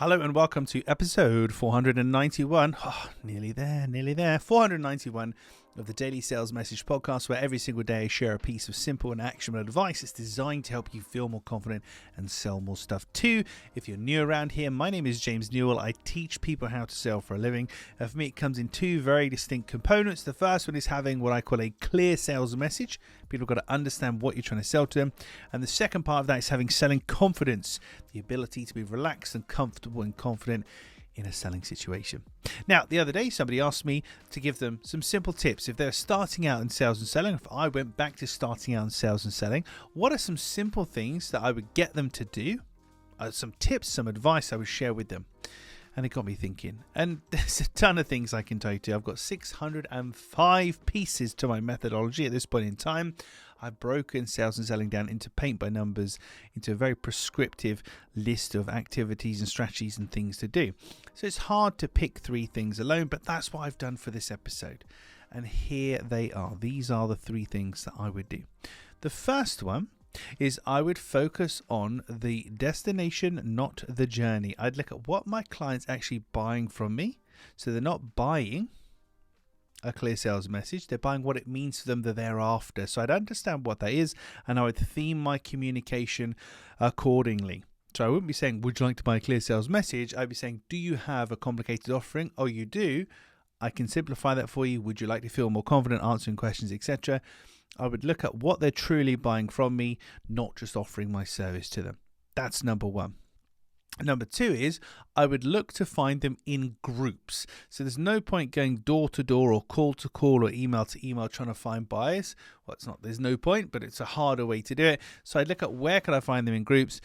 Hello and welcome to episode 491. Nearly there. 491 of the Daily Sales Message podcast, where every single day I share a piece of simple and actionable advice. It's designed to help you feel more confident and sell more stuff too. If you're new around here, my name is James Newell. I teach people how to sell for a living. For me, it comes in two very distinct components. The first one is having what I call a clear sales message. People have got to understand what you're trying to sell to them. And the second part of that is having selling confidence, the ability to be relaxed and comfortable and confident in a selling situation. Now, the other day, somebody asked me to give them some simple tips. If they're starting out in sales and selling, if I went back to starting out in sales and selling, what are some simple things that I would get them to do? Some tips, some advice I would share with them. And it got me thinking. And there's a ton of things I can tell you. I've got 605 pieces to my methodology at this point in time. I've broken sales and selling down into paint by numbers, into a very prescriptive list of activities and strategies and things to do. So it's hard to pick three things alone, but that's what I've done for this episode. And here they are. These are the three things that I would do. The first one is I would focus on the destination, not the journey. I'd look at what my clients actually buying from me. So they're not buying a clear sales message, they're buying what it means to them that they're after. So I'd understand what that is, and I would theme my communication accordingly. So I wouldn't be saying, would you like to buy a clear sales message? I'd be saying, do you have a complicated offering? Oh, you do? I can simplify that for you. Would you like to feel more confident answering questions, etc.? I would look at what they're truly buying from me, not just offering my service to them. That's number one. Number two is I would look to find them in groups. So there's no point going door to door or call to call or email to email trying to find buyers. Well, there's no point, but it's a harder way to do it. So I'd look at where can I find them in groups.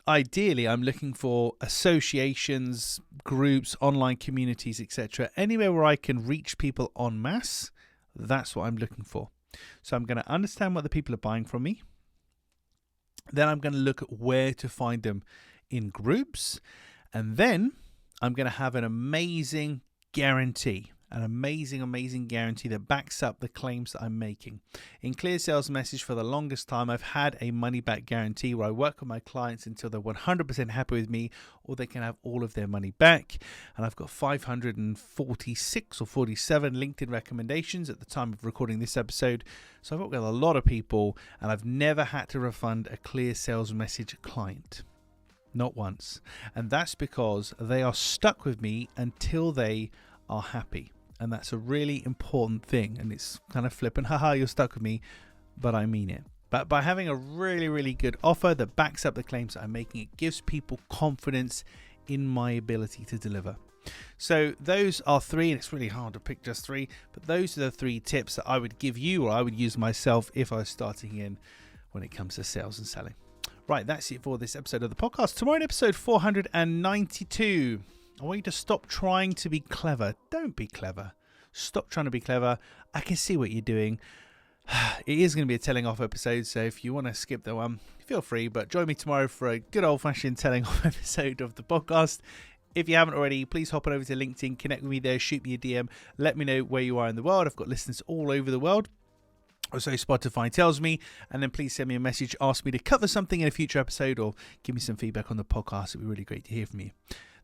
Ideally, I'm looking for associations, groups, online communities, etc. Anywhere where I can reach people en masse, that's what I'm looking for. So I'm going to understand what the people are buying from me. Then I'm going to look at where to find them in groups. And then I'm going to have an amazing guarantee. An amazing guarantee that backs up the claims that I'm making. In Clear Sales Message, for the longest time, I've had a money back guarantee where I work with my clients until they're 100% happy with me, or they can have all of their money back. And I've got 546 or 47 LinkedIn recommendations at the time of recording this episode. So I've worked with a lot of people, and I've never had to refund a Clear Sales Message client. Not once. And that's because they are stuck with me until they are happy. And that's a really important thing. And it's kind of flippant. Haha, you're stuck with me. But I mean it. But by having a really good offer that backs up the claims that I'm making, it gives people confidence in my ability to deliver. So those are three, and it's really hard to pick just three, but those are the three tips that I would give you, or I would use myself if I was starting in when it comes to sales and selling. Right, that's it for this episode of the podcast. Tomorrow in episode 492, I want you to stop trying to be clever. Don't be clever. Stop trying to be clever. I can see what you're doing. It is going to be a telling off episode, so if you want to skip that one, feel free. But join me tomorrow for a good old-fashioned telling off episode of the podcast. If you haven't already, please hop on over to LinkedIn, connect with me there, shoot me a DM, let me know where you are in the world. I've got listeners all over the world. Or so Spotify tells me, and then please send me a message, ask me to cover something in a future episode, or give me some feedback on the podcast. It'd be really great to hear from you.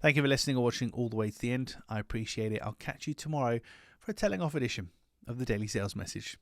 Thank you for listening or watching all the way to the end. I appreciate it. I'll catch you tomorrow for a telling off edition of the Daily Sales Message.